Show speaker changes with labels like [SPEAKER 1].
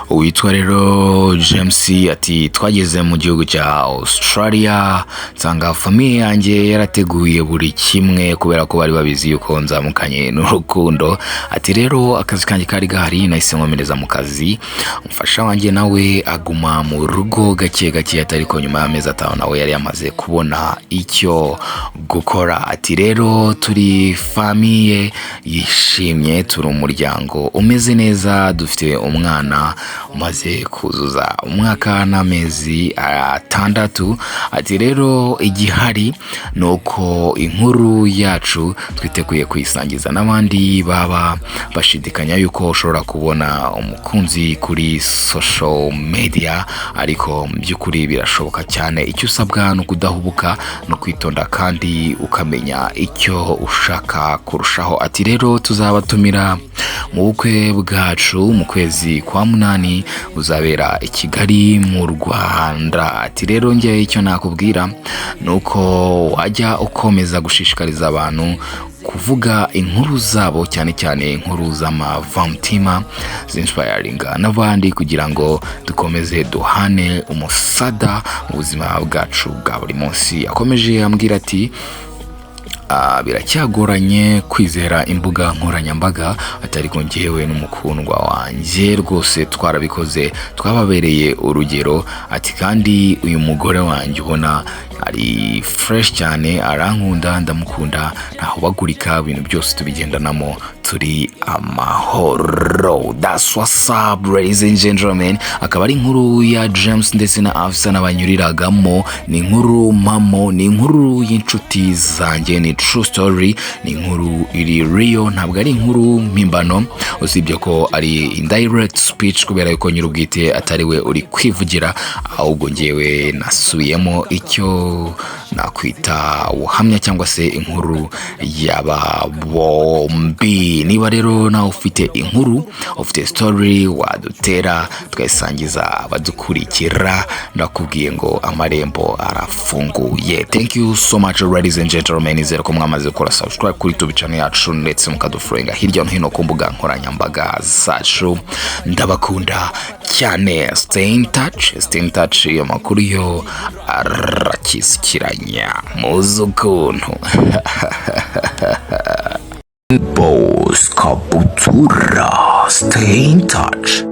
[SPEAKER 1] witwa rero James ati twageze mu gihugu cya Australia nsanga famiye yanjye yarateguye buri kimwe kubera ko bari babizi yuko nzamukanye n'urukundo. Ati rero akazi kanjye kari gahari nahise nkomereza mu kazi, umfasha wanjye nawe aguma mu rugo gake gake, atari ko nyuma y'amezi 5 nawe yari yamaze kubona icyo gukora. Ati rero turi famiye yishimye, turi umuryango umeze neza, dufite umwana umaze kuzuza umwaka n'amezi 6. Ati rero igihari nuko inkuru yacu twiteguye kuyisangiza n'abandi baba bashidikanya yuko ushobora kubona umukunzi kuri social media, ariko by'ukuri birashoboka cyane. Icyo usabwa no kudahubuka no kwitonda kandi ukamenya icyo ushaka kurushaho. Ati rero tuzabatumira mu bukwe bwacu mu kwezi kwa 8 uzabera i Kigali mu Rwanda. Ati rero ngiye icyo nakubwira nuko wajya ukomeza gushishikariza abantu kuvuga inkuru zabo, cyane cyane inkuru z'amavamutima zinspiringa n'abandi, kugira ngo dukomeze duhane umusada mu buzima bwacu bwa buri munsi. Akomeje ambwira ati biracyagoranye kwizera imbuga nkoranyambaga, atari ko ngewe n'umukundwa wanjye rwose twarabikoze, twababereye urugero. Ati kandi uyu mugore wanjye ubona ari fresh cyane, arankunda, ndamukunda, ntaho bagurika, ibintu byose tubigendanamo turi amahoro. That's what's up ladies and gentlemen. Akaba ari inkuru ya James ndetse na Afisa n'abanyuriragamo, ni inkuru mamo, ni inkuru y'inshuti zanjye, ni true story, ni inkuru iri real, ntabwo ari inkuru mpimbano, usibye ko ari indirect speech kubera yuko nyirubwite atari we uri kwivugira, ahubwo ngewe nasubiyemo icyo nakwita ubuhamya cyangwa se inkuru yaba bombi. Niba rero nawe ufite inkuru, ufite story wadutera tukayisangiza abadukurikira, ndakubwiye ngo amarembo arafunguye. Thank you so much ladies and gentlemen. Izere ko mwamaze gukora subscribe kuri YouTube channel yacu ndetse mukadufrenga hirya no hino ku mbuga nkoranyambaga zacu. Ndabakunda cyane. Stay in touch. Iyo makuru yo arakizikiranya muzi ukuntu. Boss Kabutura, stay in touch.